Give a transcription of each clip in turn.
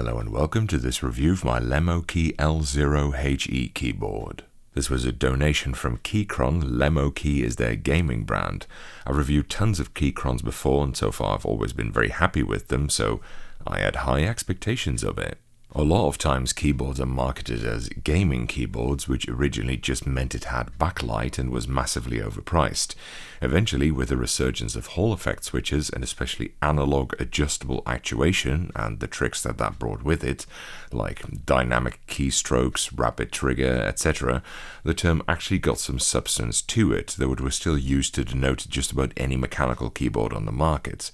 Hello and welcome to this review of my Lemokey L0 HE keyboard. This was a donation from Keycron. Lemo Key is their gaming brand. I've reviewed tons of Keycrons before and so far I've always been very happy with them, so I had high expectations of it. A lot of times keyboards are marketed as gaming keyboards, which originally just meant it had backlight and was massively overpriced. Eventually, with the resurgence of Hall effect switches and especially analog adjustable actuation and the tricks that brought with it, like dynamic keystrokes, rapid trigger, etc., the term actually got some substance to it, though it was still used to denote just about any mechanical keyboard on the market.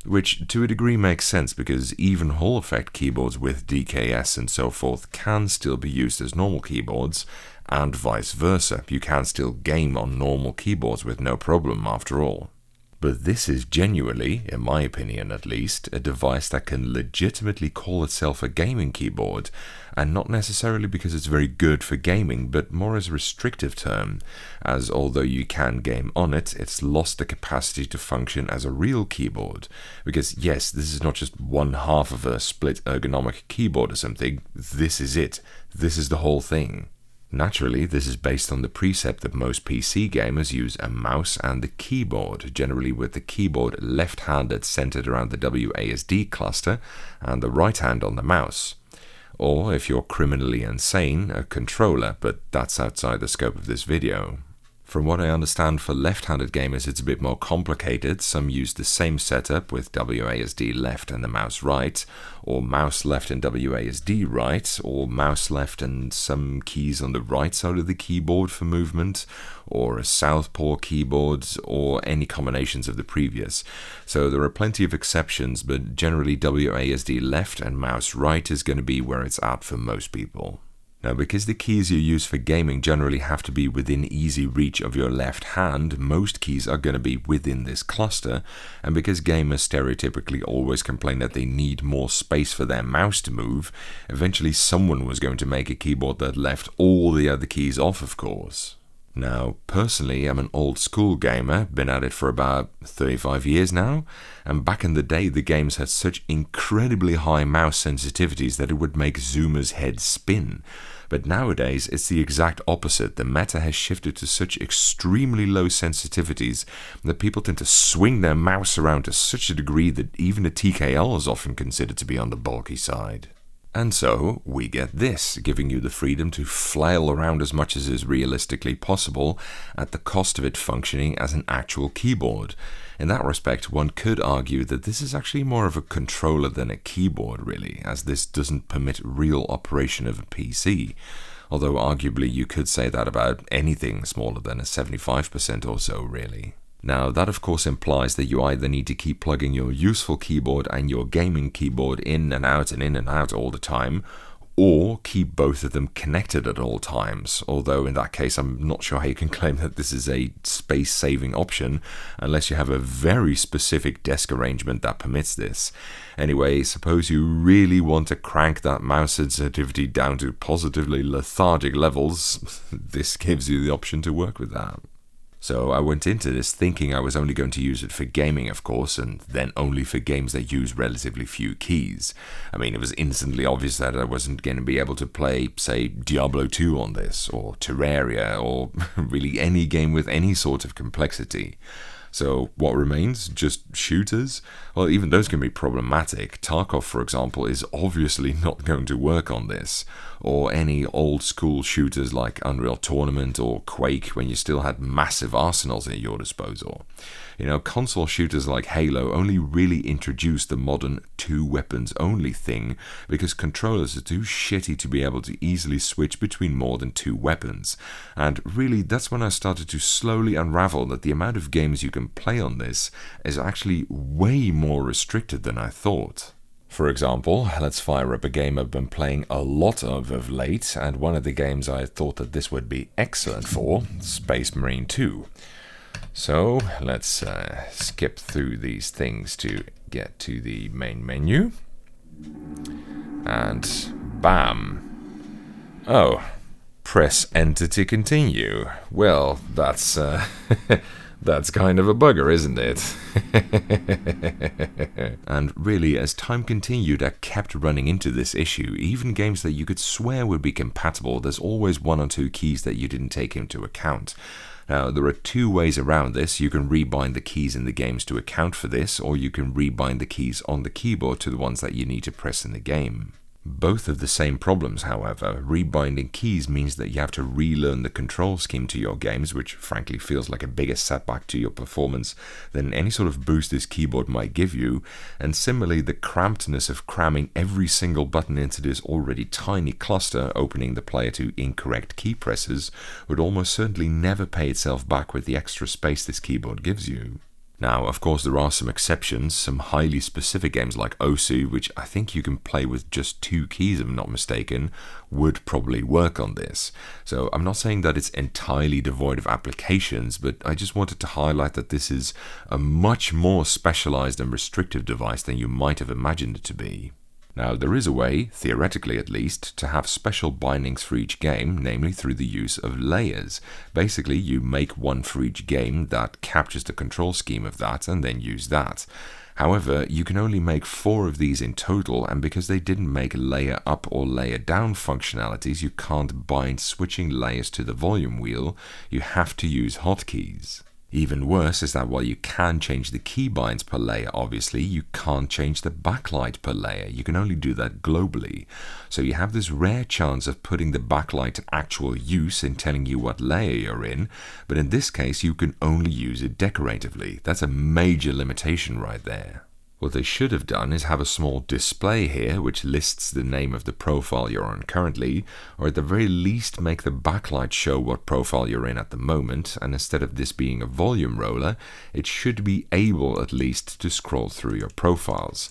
Which to a degree makes sense because even Hall effect keyboards with DKS and so forth can still be used as normal keyboards, and vice versa. You can still game on normal keyboards with no problem after all. But this is genuinely, in my opinion at least, a device that can legitimately call itself a gaming keyboard, and not necessarily because it's very good for gaming, but more as a restrictive term, as although you can game on it, it's lost the capacity to function as a real keyboard. Because yes, this is not just one half of a split ergonomic keyboard or something, this is it. This is the whole thing. Naturally, this is based on the precept that most PC gamers use a mouse and the keyboard, generally with the keyboard left-handed centered around the WASD cluster and the right hand on the mouse. Or, if you're criminally insane, a controller, but that's outside the scope of this video. From what I understand, for left-handed gamers it's a bit more complicated. Some use the same setup with WASD left and the mouse right, or mouse left and WASD right, or mouse left and some keys on the right side of the keyboard for movement, or a southpaw keyboard, or any combinations of the previous. So there are plenty of exceptions, but generally WASD left and mouse right is going to be where it's at for most people. Now, because the keys you use for gaming generally have to be within easy reach of your left hand, most keys are going to be within this cluster, and because gamers stereotypically always complain that they need more space for their mouse to move, eventually someone was going to make a keyboard that left all the other keys off, of course. Now, personally, I'm an old school gamer, been at it for about 35 years now, and back in the day the games had such incredibly high mouse sensitivities that it would make zoomers' heads spin. But nowadays it's the exact opposite. The meta has shifted to such extremely low sensitivities that people tend to swing their mouse around to such a degree that even a TKL is often considered to be on the bulky side. And so, we get this, giving you the freedom to flail around as much as is realistically possible at the cost of it functioning as an actual keyboard. In that respect, one could argue that this is actually more of a controller than a keyboard really, as this doesn't permit real operation of a PC. Although arguably you could say that about anything smaller than a 75% or so really. Now, that of course implies that you either need to keep plugging your useful keyboard and your gaming keyboard in and out all the time, or keep both of them connected at all times, although in that case I'm not sure how you can claim that this is a space-saving option unless you have a very specific desk arrangement that permits this. Anyway, suppose you really want to crank that mouse sensitivity down to positively lethargic levels, this gives you the option to work with that. So I went into this thinking I was only going to use it for gaming, of course, and then only for games that use relatively few keys. I mean, it was instantly obvious that I wasn't going to be able to play, say, Diablo 2 on this, or Terraria, or really any game with any sort of complexity. So what remains? Just shooters? Well, even those can be problematic. Tarkov, for example, is obviously not going to work on this. Or any old school shooters like Unreal Tournament or Quake when you still had massive arsenals at your disposal. You know, console shooters like Halo only really introduced the modern two weapons only thing because controllers are too shitty to be able to easily switch between more than two weapons. And really, that's when I started to slowly unravel that the amount of games you can play on this is actually way more restricted than I thought. For example, let's fire up a game I've been playing a lot of late, and one of the games I thought that this would be excellent for, Space Marine 2. So, let's skip through these things to get to the main menu. And bam! Oh, press enter to continue. Well, that's That's kind of a bugger, isn't it? And really, as time continued, I kept running into this issue. Even games that you could swear would be compatible, there's always one or two keys that you didn't take into account. Now, there are two ways around this. You can rebind the keys in the games to account for this, or you can rebind the keys on the keyboard to the ones that you need to press in the game. Both have the same problems, however. Rebinding keys means that you have to relearn the control scheme to your games, which frankly feels like a bigger setback to your performance than any sort of boost this keyboard might give you. And similarly, the crampedness of cramming every single button into this already tiny cluster, opening the player to incorrect key presses, would almost certainly never pay itself back with the extra space this keyboard gives you. Now, of course, there are some exceptions, some highly specific games like Osu, which I think you can play with just 2 keys if I'm not mistaken, would probably work on this. So I'm not saying that it's entirely devoid of applications, but I just wanted to highlight that this is a much more specialized and restrictive device than you might have imagined it to be. Now, there is a way, theoretically at least, to have special bindings for each game, namely through the use of layers. Basically, you make one for each game that captures the control scheme of that and then use that. However, you can only make 4 of these in total, and because they didn't make layer up or layer down functionalities, you can't bind switching layers to the volume wheel. You have to use hotkeys. Even worse is that while you can change the keybinds per layer, obviously, you can't change the backlight per layer. You can only do that globally. So you have this rare chance of putting the backlight to actual use in telling you what layer you're in, but in this case you can only use it decoratively. That's a major limitation right there. What they should have done is have a small display here which lists the name of the profile you're on currently, or at the very least make the backlight show what profile you're in at the moment, and instead of this being a volume roller, it should be able at least to scroll through your profiles.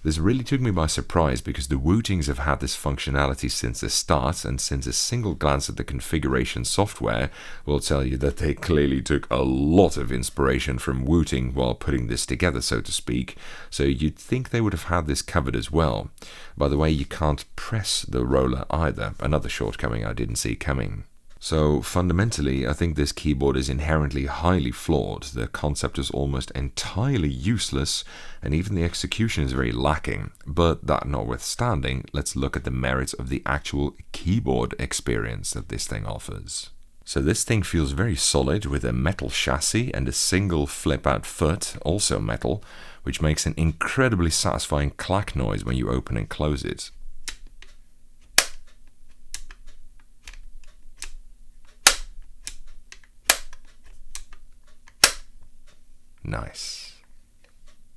This really took me by surprise because the Wootings have had this functionality since the start, and since a single glance at the configuration software will tell you that they clearly took a lot of inspiration from Wooting while putting this together, so to speak, so you'd think they would have had this covered as well. By the way, you can't press the roller either, another shortcoming I didn't see coming. So fundamentally, I think this keyboard is inherently highly flawed. The concept is almost entirely useless, and even the execution is very lacking. But that notwithstanding, let's look at the merits of the actual keyboard experience that this thing offers. So this thing feels very solid with a metal chassis and a single flip-out foot, also metal, which makes an incredibly satisfying clack noise when you open and close it. Nice.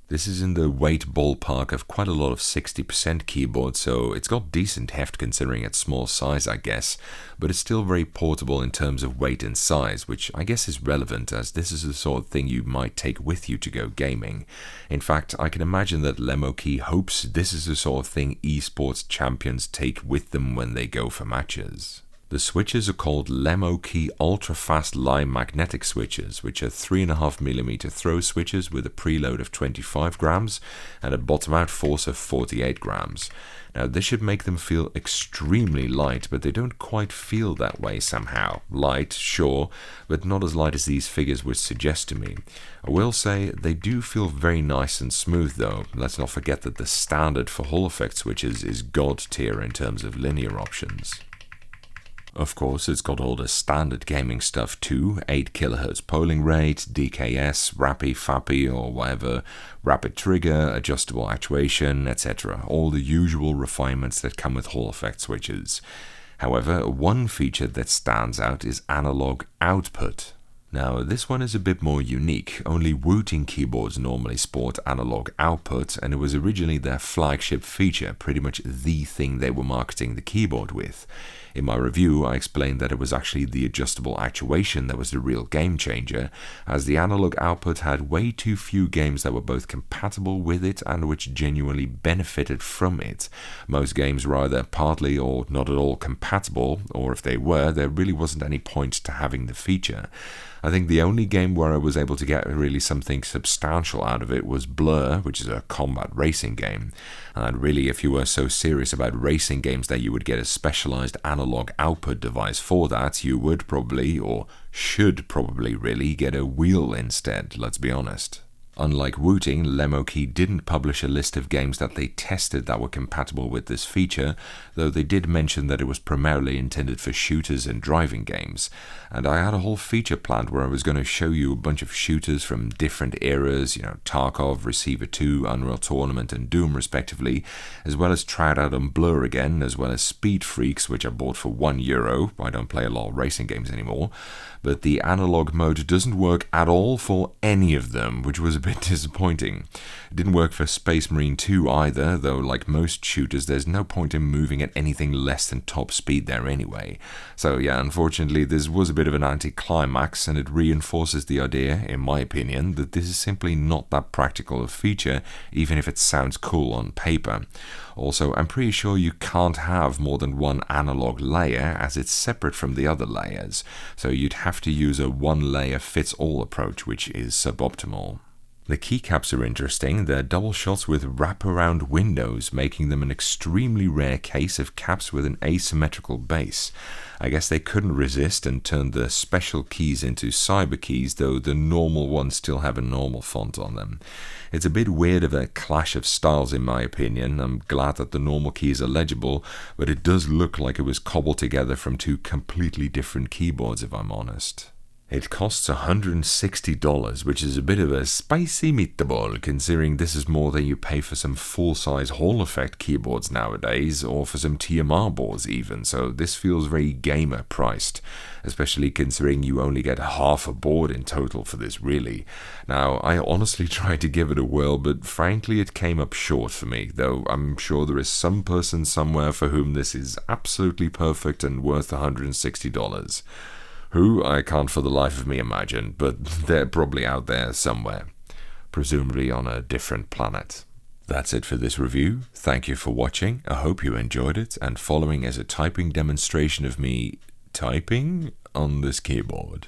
This is in the weight ballpark of quite a lot of 60% keyboard, so it's got decent heft considering its small size, I guess, but it's still very portable in terms of weight and size, which I guess is relevant as this is the sort of thing you might take with you to go gaming. In fact, I can imagine that Lemokey hopes this is the sort of thing esports champions take with them when they go for matches. The switches are called Lemo Key ultra-fast line magnetic switches, which are 3.5mm throw switches with a preload of 25 grams and a bottom-out force of 48 grams. Now, this should make them feel extremely light, but they don't quite feel that way somehow. Light, sure, but not as light as these figures would suggest to me. I will say they do feel very nice and smooth though. Let's not forget that the standard for Hall effect switches is god tier in terms of linear options. Of course, it's got all the standard gaming stuff too, 8 kHz polling rate, DKS, RAPI, FAPI or whatever, rapid trigger, adjustable actuation, etc. All the usual refinements that come with Hall effect switches. However, one feature that stands out is analog output. Now, this one is a bit more unique. Only Wooting keyboards normally sport analog output, and it was originally their flagship feature, pretty much the thing they were marketing the keyboard with. In my review, I explained that it was actually the adjustable actuation that was the real game changer, as the analog output had way too few games that were both compatible with it and which genuinely benefited from it. Most games were either partly or not at all compatible, or if they were, there really wasn't any point to having the feature. I think the only game where I was able to get really something substantial out of it was Blur, which is a combat racing game. And really, if you were so serious about racing games that you would get a specialized analog analog output device for that, you would probably, or should probably really, get a wheel instead, let's be honest. Unlike Wooting, Lemo Key didn't publish a list of games that they tested that were compatible with this feature, though they did mention that it was primarily intended for shooters and driving games. And I had a whole feature planned where I was going to show you a bunch of shooters from different eras, Tarkov, Receiver 2, Unreal Tournament, and Doom respectively, as well as try it out on Blur again, as well as Speed Freaks, which I bought for €1. I don't play a lot of racing games anymore. But the analog mode doesn't work at all for any of them, which was a bit disappointing. It didn't work for Space Marine 2 either, though like most shooters there's no point in moving at anything less than top speed there anyway. So yeah, unfortunately this was a bit of an anticlimax, and it reinforces the idea, in my opinion, that this is simply not that practical a feature, even if it sounds cool on paper. Also, I'm pretty sure you can't have more than one analog layer, as it's separate from the other layers, so you'd have to use a one-layer-fits-all approach, which is suboptimal. The keycaps are interesting. They're double shots with wraparound windows, making them an extremely rare case of caps with an asymmetrical base. I guess they couldn't resist and turned the special keys into cyber keys, though the normal ones still have a normal font on them. It's a bit weird of a clash of styles in my opinion. I'm glad that the normal keys are legible, but it does look like it was cobbled together from two completely different keyboards if I'm honest. It costs $160, which is a bit of a spicy meatball, considering this is more than you pay for some full-size Hall Effect keyboards nowadays, or for some TMR boards even, so this feels very gamer-priced, especially considering you only get half a board in total for this, really. Now, I honestly tried to give it a whirl, but frankly it came up short for me, though I'm sure there is some person somewhere for whom this is absolutely perfect and worth $160. Who, I can't for the life of me imagine, but they're probably out there somewhere, presumably on a different planet. That's it for this review. Thank you for watching. I hope you enjoyed it, and following as a typing demonstration of me typing on this keyboard.